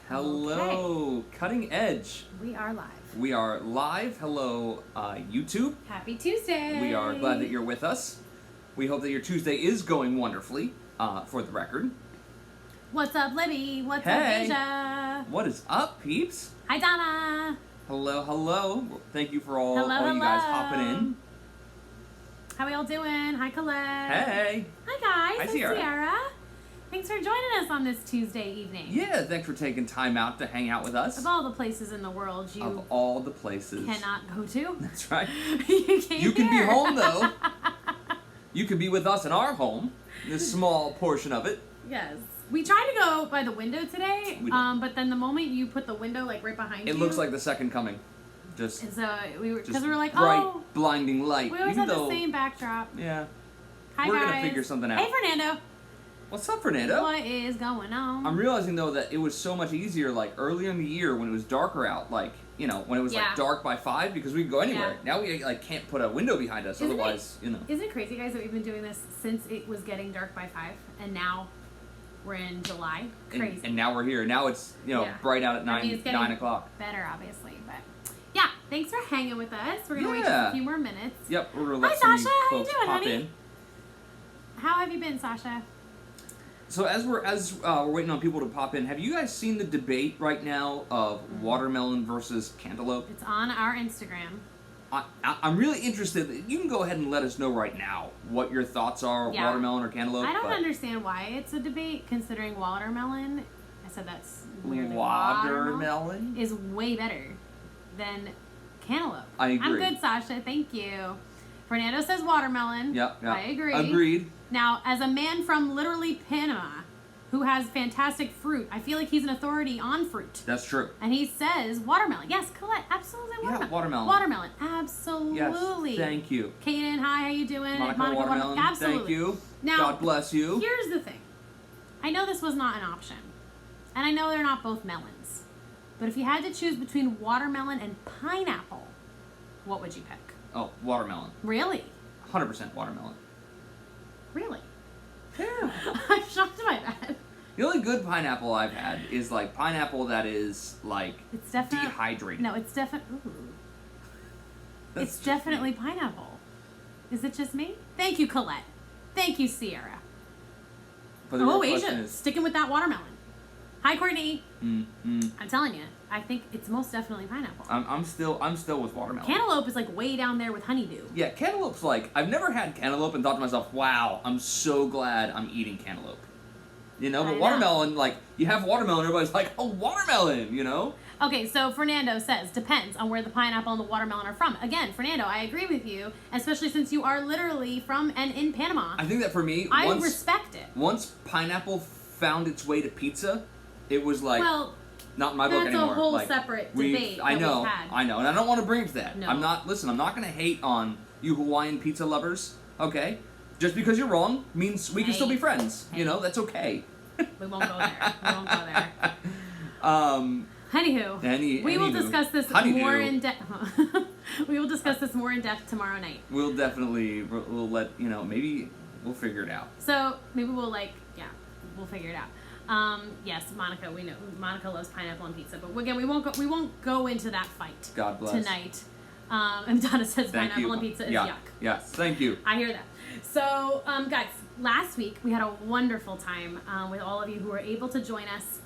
Hello, Okay. Cutting Edge. We are live. We are live. Hello, YouTube. Happy Tuesday. We are glad that you're with us. We hope that your Tuesday is going wonderfully, for the record. What's up, Libby? What's up, Hey. Asia? What is up, peeps? Hi, Donna. Hello. Thank you for all Hello. you guys hopping in. How we all doing? Hi, Colette. Hey. Hi, guys. Hi, I'm Sierra. Sierra. Thanks for joining us on this Tuesday evening. Yeah, thanks for taking time out to hang out with us. Of all the places in the world you Of all the places. cannot go to. That's right. You can be here. home, though. You can be with us in our home. This small portion of it. Yes. We tried to go by the window today, We did. but then the moment you put the window like right behind you, It looks like the second coming. and so we were Just we were like, bright, oh, blinding light. we always Even have though, the same backdrop. Yeah. Hi, We're guys. gonna figure something out. Hey, Fernando. What's up, Fernando? What is going on? I'm realizing though that it was so much easier like earlier in the year when it was darker out, like when it was Yeah. like dark by 5 because we could go anywhere. Yeah. Now we like can't put a window behind us, Isn't otherwise Isn't it crazy, guys, that we've been doing this since it was getting dark by 5, and now we're in July? Crazy. And now we're here. Now it's Yeah. bright out at 9 I mean, it's getting 9 o'clock. better, obviously, but yeah. Thanks for hanging with us. We're gonna wait just Yeah. a few more minutes. Yep, we're gonna let Hi, some Sasha. How you folks doing, pop honey? in. How have you been, Sasha? So as we're waiting on people to pop in, have you guys seen the debate right now of watermelon versus cantaloupe? It's on our Instagram. I'm really interested. You can go ahead and let us know right now what your thoughts are, Yeah. watermelon or cantaloupe. I don't but understand why it's a debate, considering watermelon. I said that's weirdly. Watermelon? Is way better than cantaloupe. I agree. I'm good, Sasha. Thank you. Fernando says watermelon. Yep. I agree. Agreed. Now, as a man from literally Panama, who has fantastic fruit, I feel like he's an authority on fruit. That's true. And he says watermelon. Yes, Colette, absolutely watermelon. Yeah, watermelon. Watermelon, absolutely. Yes. Thank you. Kaden, hi, how you doing? Monica watermelon. Absolutely. Thank you. Now, God bless you. Here's the thing. I know this was not an option. And I know they're not both melons. But if you had to choose between watermelon and pineapple, what would you pick? Oh, watermelon. Really? 100% watermelon. Really? Yeah. I'm shocked by that. The only good pineapple I've had is like pineapple that is like It's definitely dehydrated. No, it's definitely. That's It's just definitely me. pineapple. Is it just me? Thank you, Colette. Thank you, Sierra. But the real Asia, question is, sticking with that watermelon. Hi, Courtney. mm. I'm telling you, I think it's most definitely pineapple. I'm still with watermelon. Cantaloupe is like way down there with honeydew. Yeah, cantaloupe's like, I've never had cantaloupe and thought to myself, wow, I'm so glad I'm eating cantaloupe. You know, I but know. watermelon, like, you have watermelon, everybody's like, oh, watermelon, you know? Okay, so Fernando says, depends on where the pineapple and the watermelon are from. Again, Fernando, I agree with you, especially since you are literally from and in Panama. I think that for me, I respect it. once pineapple found its way to pizza, it was like, Well, not in my book that's a anymore. whole Like, separate we- debate I that know, we've had. I know, and I don't want to bring it to that. No. I'm not going to hate on you Hawaiian pizza lovers, okay? Just because you're wrong means we can still be Hey. friends. Hey. You know, that's okay. we won't go there. We won't go there. Anywho, we will anywho. discuss this Honeydew. more in depth. We will discuss this more in depth tomorrow night. We'll let, maybe we'll figure it out. So maybe we'll we'll figure it out. Yes, Monica, we know Monica loves pineapple and pizza, but again, we won't go into that fight. God bless. Tonight. And Donna says Thank pineapple you. and pizza is Yeah. yuck. Yes, thank you. I hear that. So, guys, last week we had a wonderful time with all of you who were able to join us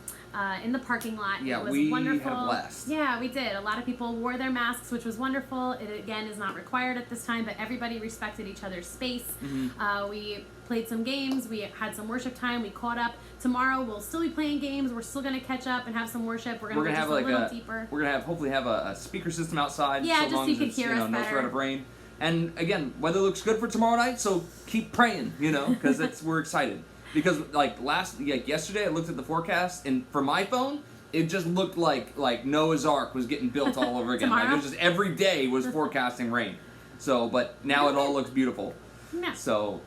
in the parking lot. Yeah, it was we wonderful. had a blast. Yeah, we did. A lot of people wore their masks, which was wonderful. It, again, is not required at this time, but everybody respected each other's space. Mm-hmm. We played some games. We had some worship time. We caught up. Tomorrow we'll still be playing games. We're still going to catch up and have some worship. We're going to go have just like a little deeper. We're gonna hopefully have a speaker system outside. Yeah, so just so long you as can it's, hear us no better. threat of rain. And again, weather looks good for tomorrow night, so keep praying, because we're excited. Because yesterday, I looked at the forecast, and for my phone, it just looked like Noah's Ark was getting built all over again. Like it was just every day was forecasting rain. So, but now it all looks beautiful. Yeah. So.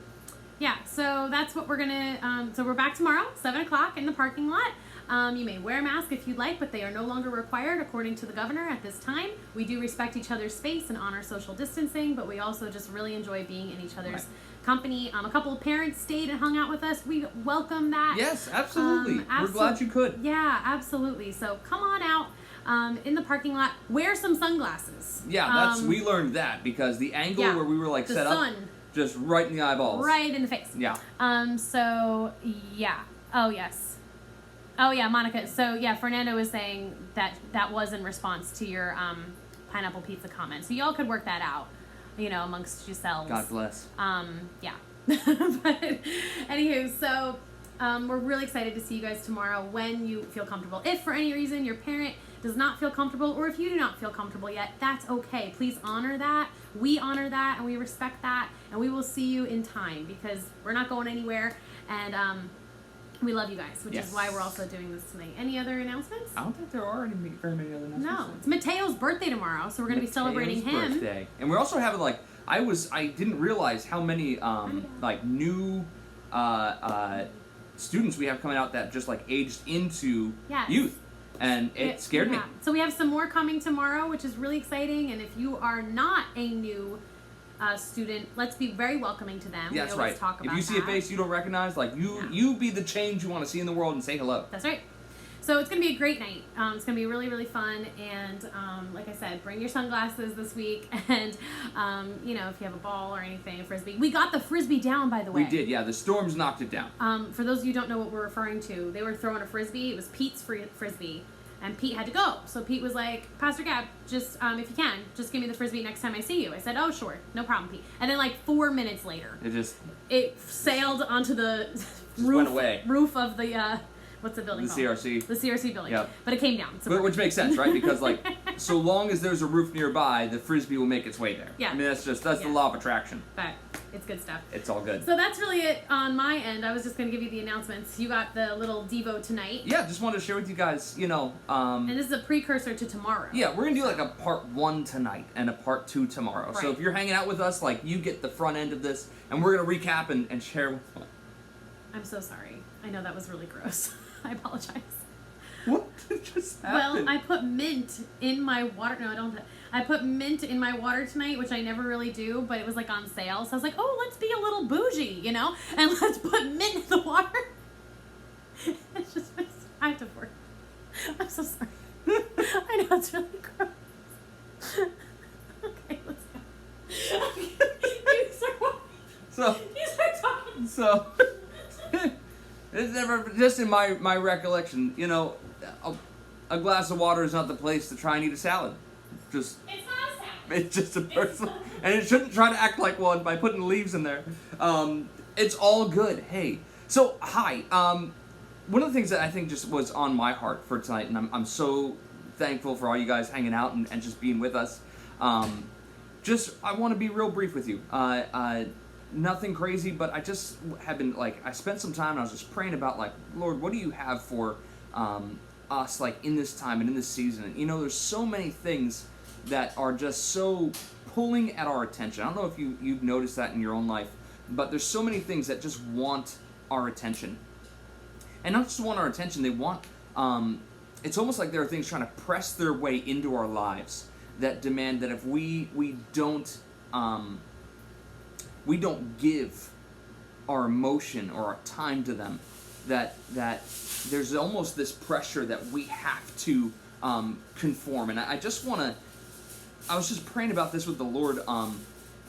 Yeah, so that's what we're gonna. So we're back tomorrow, 7 o'clock in the parking lot. You may wear a mask if you'd like, but they are no longer required according to the governor at this time. We do respect each other's space and honor social distancing, but we also just really enjoy being in each other's company. A couple of parents stayed and hung out with us. We welcome that. Yes, absolutely. We're glad you could. Yeah, absolutely. So come on out. In the parking lot, wear some sunglasses. Yeah, we learned that because the angle where we were like set up, just right in the eyeballs. Right in the face. Yeah. So, yeah. Oh, yes. Oh, yeah, Monica. So, yeah, Fernando was saying that was in response to your pineapple pizza comment. So y'all could work that out, amongst yourselves. God bless. Yeah. But, anywho, so we're really excited to see you guys tomorrow when you feel comfortable. If for any reason your parent does not feel comfortable, or if you do not feel comfortable yet, that's okay. Please honor that. We honor that, and we respect that, and we will see you in time because we're not going anywhere, and we love you guys, which is why we're also doing this tonight. Any other announcements? I don't think there are very many other announcements. No. It's Mateo's birthday tomorrow, so we're going to be celebrating him. Birthday. And we're also having, I didn't realize how many, new students we have coming out that just, aged into youth. And it scared me. So we have some more coming tomorrow, which is really exciting. And if you are not a new student, let's be very welcoming to them. Yeah, that's we always right. Talk about if you see a face you don't recognize, you be the change you want to see in the world and say hello. That's right. So it's going to be a great night. It's going to be really, really fun. And like I said, bring your sunglasses this week. And, if you have a ball or anything, a Frisbee. We got the Frisbee down, by the way. We did, yeah. The storms knocked it down. For those of you who don't know what we're referring to, they were throwing a Frisbee. It was Pete's Frisbee. And Pete had to go. So Pete was like, Pastor Gab, just, if you can, just give me the Frisbee next time I see you. I said, oh, sure. No problem, Pete. And then 4 minutes later, it sailed onto the roof of the, what's the building called? CRC. The CRC building. Yep. But it came down. So which makes sense, right? Because, so long as there's a roof nearby, the Frisbee will make its way there. Yeah. I mean, that's the law of attraction. But it's good stuff. It's all good. So that's really it on my end. I was just going to give you the announcements. You got the little Devo tonight. Yeah, just wanted to share with you guys, and this is a precursor to tomorrow. Yeah, we're going to do a part 1 tonight and a part 2 tomorrow. Right. So if you're hanging out with us, you get the front end of this, and we're going to recap and share. I'm so sorry. I know that was really gross. I apologize. What just happened? Well, I put mint in my water. No, I don't. I put mint in my water tonight, which I never really do, but it was on sale. So I was like, oh, let's be a little bougie, and let's put mint in the water. It's just, I have to work. I'm so sorry. I know it's really gross. Okay, let's go. You start talking. So. It's never, just in my recollection, a glass of water is not the place to try and eat a salad. It's not a salad. It's just a personal, and it shouldn't try to act like one by putting leaves in there. It's all good. Hey, so hi. One of the things that I think just was on my heart for tonight, and I'm so thankful for all you guys hanging out and just being with us. I want to be real brief with you. Nothing crazy, but I just have been, I spent some time and I was just praying about, Lord, what do you have for us, in this time and in this season? And, there's so many things that are just so pulling at our attention. I don't know if you've noticed that in your own life, but there's so many things that just want our attention. And not just want our attention, they want, it's almost like there are things trying to press their way into our lives that demand that if we don't give our emotion or our time to them, that there's almost this pressure that we have to conform. And I was just praying about this with the Lord,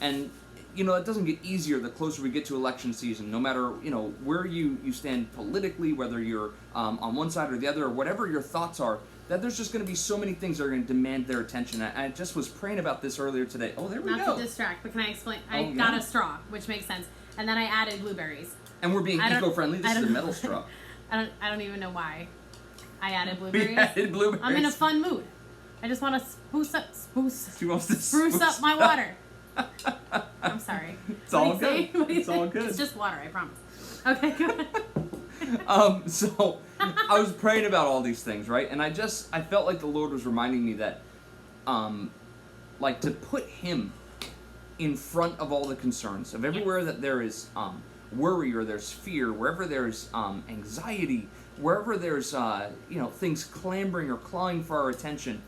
and it doesn't get easier the closer we get to election season, no matter where you stand politically, whether you're on one side or the other, or whatever your thoughts are, that there's just going to be so many things that are going to demand their attention. I just was praying about this earlier today. Oh, there we go. Not to distract, but can I explain? I got a straw, which makes sense. And then I added blueberries. And we're being eco-friendly. This is a metal straw. I don't even know why I added blueberries. We added blueberries. I'm in a fun mood. I just want to She wants to spruce up my water. I'm sorry. It's all good. It's all good. It's just water, I promise. Okay, go ahead. So I was praying about all these things, right? And I felt like the Lord was reminding me that, to put Him in front of all the concerns of everywhere that there is worry or there's fear, wherever there's anxiety, wherever there's things clambering or clawing for our attention,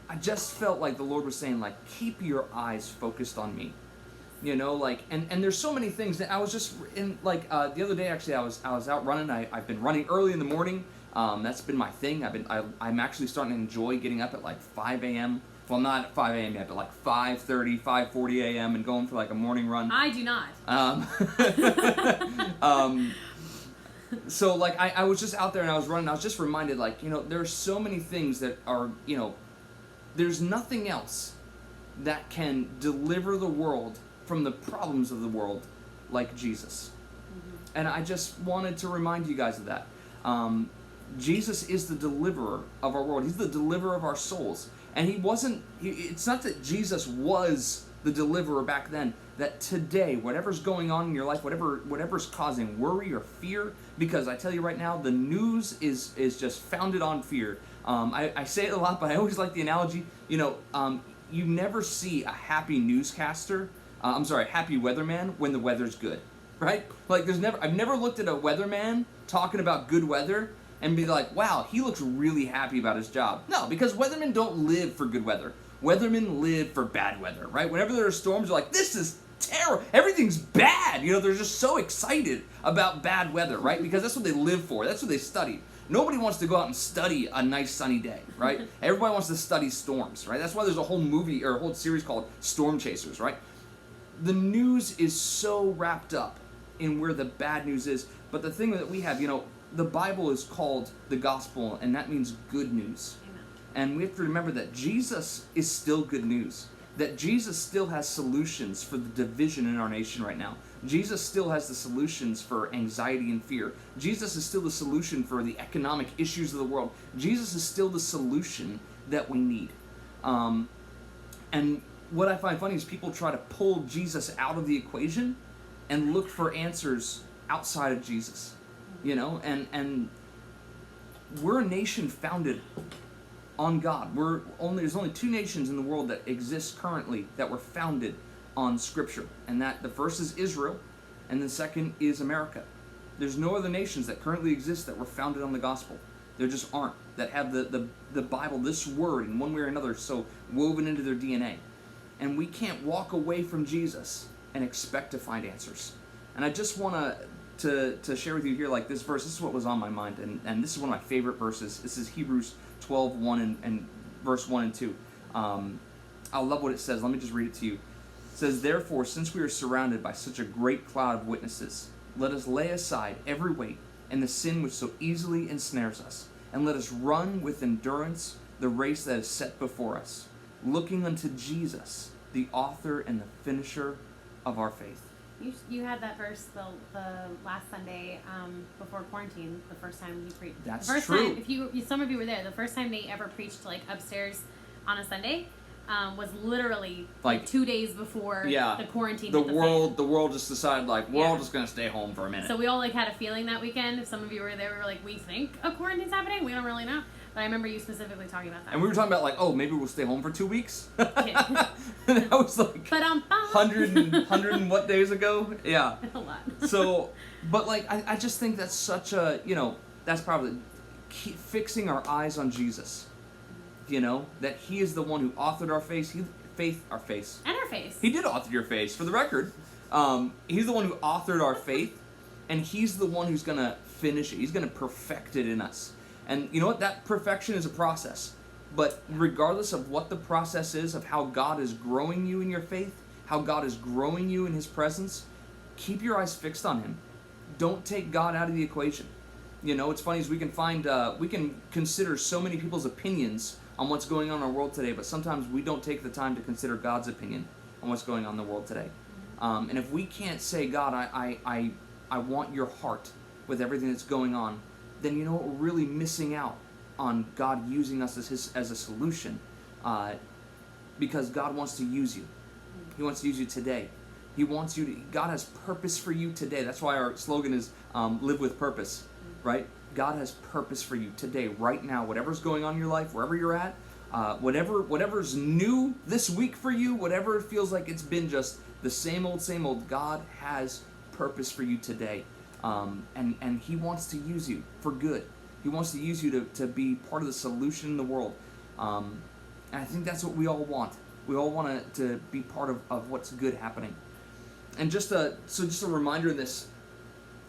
I just felt like the Lord was saying, like, keep your eyes focused on me. And there's so many things that I was just in, the other day, actually, I was out running. I've been running early in the morning. That's been my thing. I'm actually starting to enjoy getting up at like 5 a.m. Well, not at 5 a.m. yet, but like 5:30, 5:40 a.m. and going for like a morning run. I do not. So like I was just out there and I was running. I was just reminded, like, there are so many things that are, there's nothing else that can deliver the world from the problems of the world like Jesus. Mm-hmm. And I just wanted to remind you guys of that. Jesus is the deliverer of our world. He's the deliverer of our souls. And it's not that Jesus was the deliverer back then, that today, whatever's going on in your life, whatever's causing worry or fear, because I tell you right now, the news is just founded on fear. I say it a lot, but I always like the analogy, you never see a happy newscaster, happy weatherman when the weather's good, right? Like I've never looked at a weatherman talking about good weather and be like, wow, he looks really happy about his job. No, because weathermen don't live for good weather. Weathermen live for bad weather, right? Whenever there are storms, they're like, this is terrible. Everything's bad. They're just so excited about bad weather, right? Because that's what they live for. That's what they study. Nobody wants to go out and study a nice sunny day, right? Everybody wants to study storms, right? That's why there's a whole movie or a whole series called Storm Chasers, right? The news is so wrapped up in where the bad news is. But the thing that we have, the Bible is called the gospel, and that means good news. Amen. And we have to remember that Jesus is still good news. That Jesus still has solutions for the division in our nation right now. Jesus still has the solutions for anxiety and fear. Jesus is still the solution for the economic issues of the world. Jesus is still the solution that we need. And what I find funny is people try to pull Jesus out of the equation and look for answers outside of Jesus. And we're a nation founded on God. There's only two nations in the world that exist currently that were founded on Scripture, and that the first is Israel, and the second is America. There's no other nations that currently exist that were founded on the gospel. There just aren't, that have the Bible, this word, in one way or another, so woven into their DNA. And we can't walk away from Jesus and expect to find answers. And I just want to share with you here, like, this verse. This is what was on my mind, and this is one of my favorite verses. This is Hebrews 12:1 and verse 1 and 2. I love what it says. Let me just read it to you. It says, therefore, since we are surrounded by such a great cloud of witnesses, let us lay aside every weight and the sin which so easily ensnares us, and let us run with endurance the race that is set before us, looking unto Jesus, the author and the finisher of our faith. You had that verse the last Sunday before quarantine, the first time you preached. That's the first true. Time, if you some of you were there, the first time they ever preached like upstairs on a Sunday was literally like 2 days before the quarantine. The world just decided, like, we're all just gonna stay home for a minute. So we all like had a feeling that weekend. If some of you were there, we were like, we think a quarantine's happening. We don't really know. But I remember you specifically talking about that. And we were talking about, like, oh, maybe we'll stay home for 2 weeks? That was like 100 and what days ago? Yeah. A lot. So, but, like, I just think that's such a, that's probably fixing our eyes on Jesus. That He is the one who authored our faith. Our face. And our face. He did author your face, for the record. He's the one who authored our faith, and He's the one who's going to finish it. He's going to perfect it in us. And you know what? That perfection is a process. But regardless of what the process is, of how God is growing you in your faith, how God is growing you in His presence, keep your eyes fixed on Him. Don't take God out of the equation. It's funny is we can consider so many people's opinions on what's going on in our world today, but sometimes we don't take the time to consider God's opinion on what's going on in the world today. And if we can't say, God, I want your heart with everything that's going on, then you know what, we're really missing out on God using us as a solution, because God wants to use you. He wants to use you today. He wants you to. God has purpose for you today. That's why our slogan is "Live with Purpose," right? God has purpose for you today, right now. Whatever's going on in your life, wherever you're at, whatever's new this week for you, whatever it feels like it's been just the same old, God has purpose for you today. And he wants to use you for good. He wants to use you to be part of the solution in the world. And I think that's what we all want. We all want to be part of what's good happening. And just a reminder in this,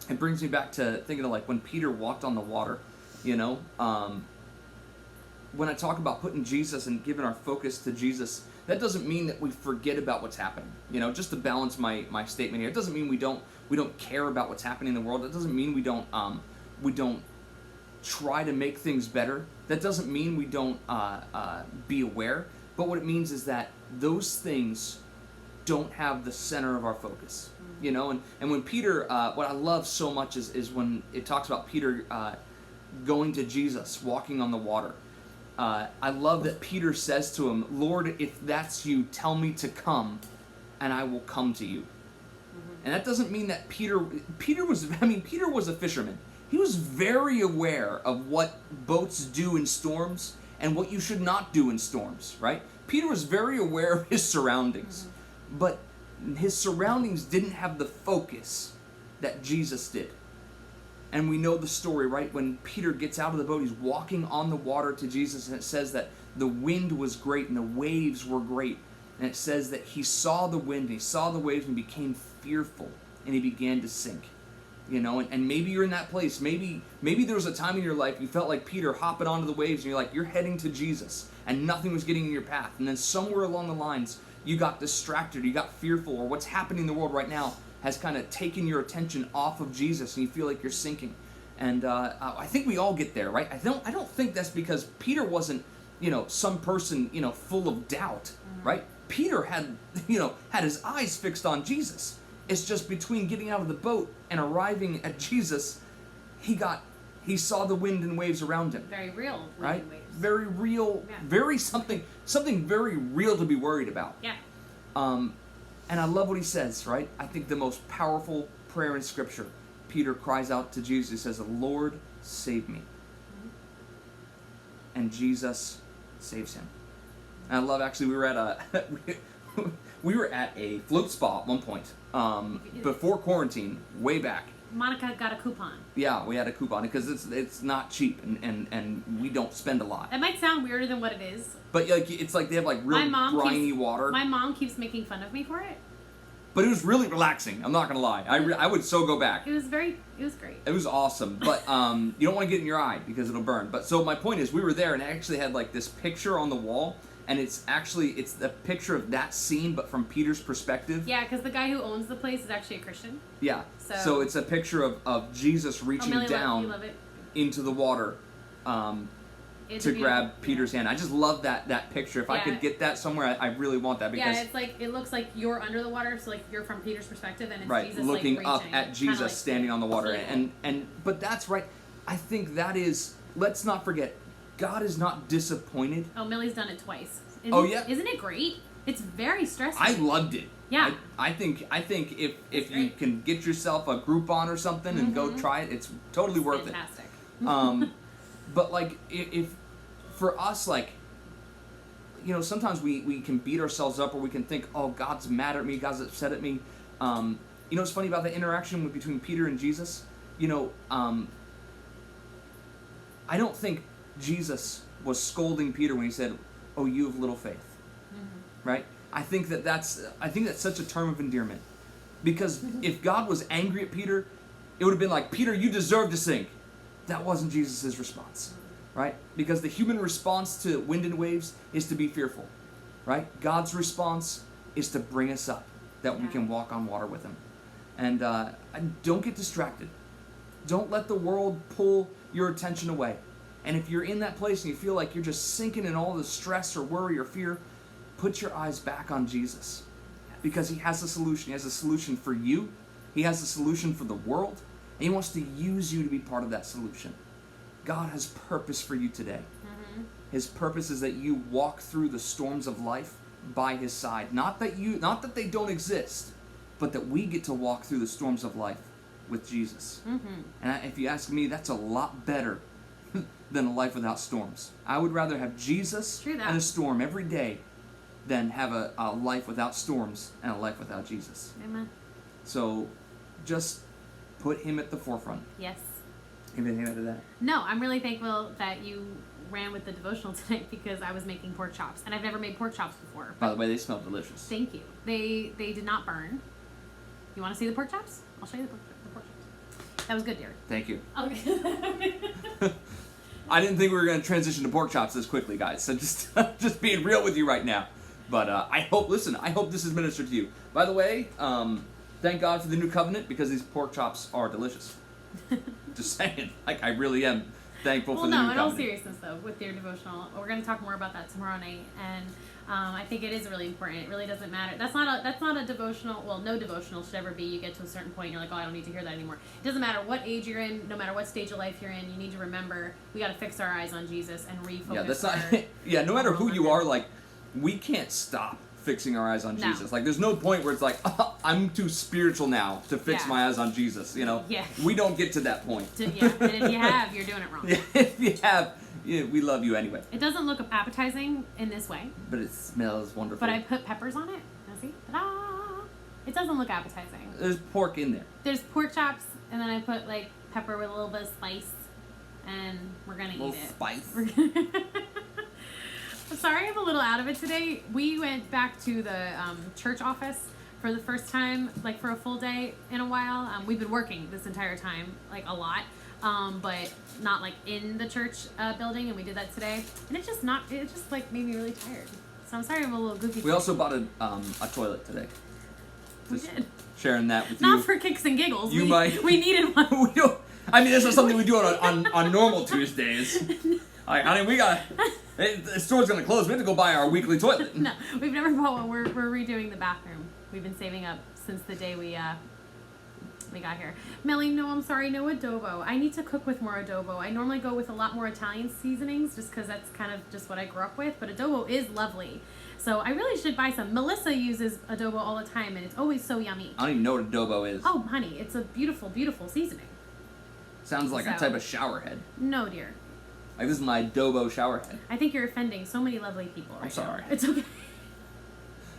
it brings me back to thinking of like when Peter walked on the water, you know. When I talk about putting Jesus and giving our focus to Jesus, that doesn't mean that we forget about what's happening. You know, just to balance my statement here, it doesn't mean we don't care about what's happening in the world. It doesn't mean we don't try to make things better. That doesn't mean we don't be aware. But what it means is that those things don't have the center of our focus. You know, and when Peter, what I love so much is when it talks about Peter going to Jesus, walking on the water. I love that Peter says to him, Lord, if that's you, tell me to come, and I will come to you. And that doesn't mean that Peter was a fisherman. He was very aware of what boats do in storms and what you should not do in storms, right? Peter was very aware of his surroundings, but his surroundings didn't have the focus that Jesus did. And we know the story, right? When Peter gets out of the boat, he's walking on the water to Jesus, and it says that the wind was great and the waves were great. And it says that he saw the wind and he saw the waves and became fearful and he began to sink. You know, and maybe you're in that place. Maybe there was a time in your life you felt like Peter hopping onto the waves and you're heading to Jesus and nothing was getting in your path. And then somewhere along the lines, you got distracted, you got fearful, or what's happening in the world right now has kind of taken your attention off of Jesus and you feel like you're sinking. And I think we all get there, right? I don't think that's because Peter wasn't, you know, some person, you know, full of doubt, right? Peter had his eyes fixed on Jesus. It's just between getting out of the boat and arriving at Jesus, he saw the wind and waves around him. Very real wind right? and waves. Very real, Yeah. very something very real to be worried about. Yeah. And I love what he says, right? I think the most powerful prayer in Scripture, Peter cries out to Jesus. He says, Lord, save me. And Jesus saves him. And I love, actually, we were at a float spa at one point, before quarantine, way back. Monica got a coupon. Yeah, we had a coupon because it's not cheap and we don't spend a lot. That might sound weirder than what it is. But like it's like they have like real briny water. My mom keeps making fun of me for it. But it was really relaxing. I'm not gonna lie. I would so go back. It was great. It was awesome. But you don't want to get in your eye because it'll burn. But so my point is, we were there and it actually had like this picture on the wall. And it's the picture of that scene, but from Peter's perspective. Yeah, because the guy who owns the place is actually a Christian. Yeah. So it's a picture of Jesus reaching down into the water to grab Peter's hand. I just love that picture. If I could get that somewhere, I really want that because it's like it looks like you're under the water, so like you're from Peter's perspective, and it's Jesus looking like, up reaching, at Jesus like, standing on the water. But that's right. I think that is. Let's not forget. God is not disappointed. Oh, Millie's done it twice. Yeah? Isn't it great? It's very stressful. I loved it. Yeah. I think if you can get yourself a Groupon or something and go try it, it's totally worth fantastic. it. But like if for us, like, you know, sometimes we can beat ourselves up or we can think, oh, God's mad at me, God's upset at me. You know what's funny about the interaction between Peter and Jesus? You know, I don't think Jesus was scolding Peter when he said, "Oh, you of little faith," right? I think that's such a term of endearment, because if God was angry at Peter, it would have been like, "Peter, you deserve to sink." That wasn't Jesus' response, right? Because the human response to wind and waves is to be fearful, right? God's response is to bring us up, that we can walk on water with Him, and don't get distracted. Don't let the world pull your attention away. And if you're in that place and you feel like you're just sinking in all the stress or worry or fear, put your eyes back on Jesus. Because He has a solution. He has a solution for you. He has a solution for the world. And He wants to use you to be part of that solution. God has purpose for you today. His purpose is that you walk through the storms of life by His side. Not that they don't exist, but that we get to walk through the storms of life with Jesus. And if you ask me, that's a lot better than a life without storms. I would rather have Jesus and a storm every day than have a life without storms and a life without Jesus. Amen. So just put him at the forefront. Yes. Anything to that? No, I'm really thankful that you ran with the devotional tonight because I was making pork chops, and I've never made pork chops before. By the way, they smell delicious. Thank you. They did not burn. You want to see the pork chops? I'll show you the pork chops. That was good, dear. Thank you. Okay. I didn't think we were going to transition to pork chops this quickly, guys. So just being real with you right now. But I hope this has ministered to you. By the way, thank God for the new covenant because these pork chops are delicious. Just saying. Like, I really am thankful for the new covenant. Well, no, in all seriousness, though, with your devotional, we're going to talk more about that tomorrow night. And I think it is really important. It really doesn't matter. That's not a devotional. Well, no devotional should ever be. You get to a certain point, and you're like, oh, I don't need to hear that anymore. It doesn't matter what age you're in, no matter what stage of life you're in. You need to remember we got to fix our eyes on Jesus and refocus. Yeah, that's not. Yeah, no matter who you are, like, we can't stop fixing our eyes on Jesus. Like, there's no point where it's like, oh, I'm too spiritual now to fix my eyes on Jesus. You know, we don't get to that point. And if you have, you're doing it wrong. Yeah, if you have. Yeah, we love you anyway. It doesn't look appetizing in this way. But it smells wonderful. But I put peppers on it. Now see? Ta-da! It doesn't look appetizing. There's pork in there. There's pork chops, and then I put, like, pepper with a little bit of spice, and we're going to eat it. Spice. I'm sorry I'm a little out of it today. We went back to the church office for the first time, like, for a full day in a while. We've been working this entire time, like, a lot. But not like in the church building, and we did that today, and it just like made me really tired. So I'm sorry I'm a little goofy. We also bought a toilet today. We did. Sharing that with you. Not for kicks and giggles. We needed one. We don't. I mean, this is something we do on normal Tuesdays. Like, I mean, the store's gonna close. We have to go buy our weekly toilet. No, we've never bought one. We're redoing the bathroom. We've been saving up since the day we got here. Melly, no, I'm sorry, no adobo. I need to cook with more adobo. I normally go with a lot more Italian seasonings just because that's kind of just what I grew up with, but adobo is lovely. So I really should buy some. Melissa uses adobo all the time, and it's always so yummy. I don't even know what adobo is. Oh, honey, it's a beautiful, beautiful seasoning. Sounds like a type of shower head. No, dear. Like, this is my adobo shower head. I think you're offending so many lovely people right I'm sorry. now. It's okay.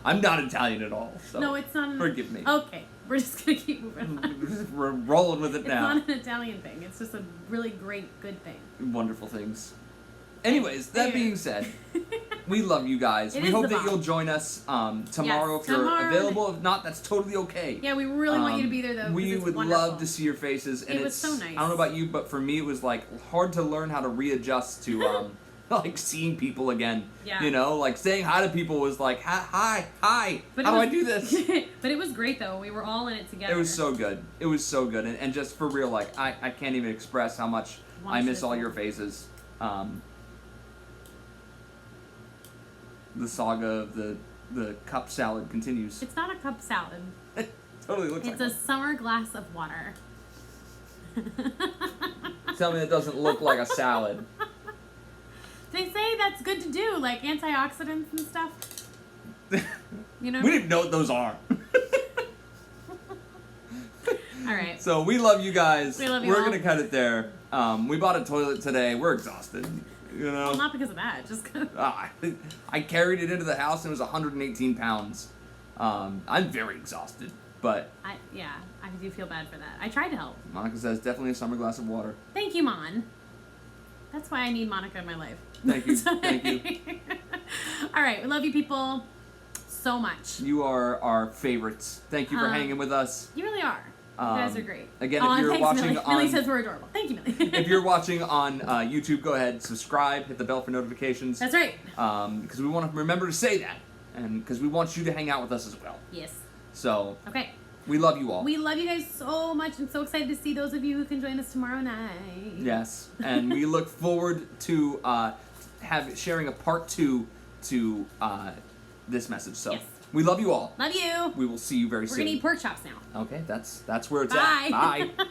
I'm not Italian at all, so no, it's not. Forgive me. Okay, we're just gonna keep moving on. We're rolling with it now. It's not an Italian thing. It's just a really great, good thing. Wonderful things. Anyways, that being said, we love you guys. We hope that you'll join us tomorrow if you're available. If not, that's totally okay. Yeah, we really want you to be there, though. We would love to see your faces. And it was so nice. I don't know about you, but for me, it was like hard to learn how to readjust to like seeing people again. Yeah. You know, like saying hi to people was like, hi. But how do I do this? But it was great, though. We were all in it together. It was so good. It was so good. And just for real, like, I can't even express how much I miss all your faces. The saga of the cup salad continues. It's not a cup salad. It totally looks like It's a summer glass of water. Tell me it doesn't look like a salad. They say that's good to do, like antioxidants and stuff. You know? We didn't know what those are. All right. So we love you guys. We love you We're all. going to cut it there. We bought a toilet today. We're exhausted. You know? Well, not because of that. Just because. I carried it into the house and it was 118 pounds. I'm very exhausted, but... I do feel bad for that. I tried to help. Monica says definitely a summer glass of water. Thank you, Mon. That's why I need Monica in my life. Thank you. Thank you. All right. We love you people so much. You are our favorites. Thank you for hanging with us. You really are. You guys are great. Again, if you're watching Millie. on... Millie says we're adorable. Thank you, Millie. If you're watching on YouTube, go ahead, subscribe, hit the bell for notifications. That's right. Because we want to remember to say that. And because we want you to hang out with us as well. Yes. So... Okay. We love you all. We love you guys so much and so excited to see those of you who can join us tomorrow night. Yes, and we look forward to sharing a part 2 to this message. So yes. We love you all. Love you. We will see you very soon. We're going to eat pork chops now. Okay, that's where it's Bye. at. Bye.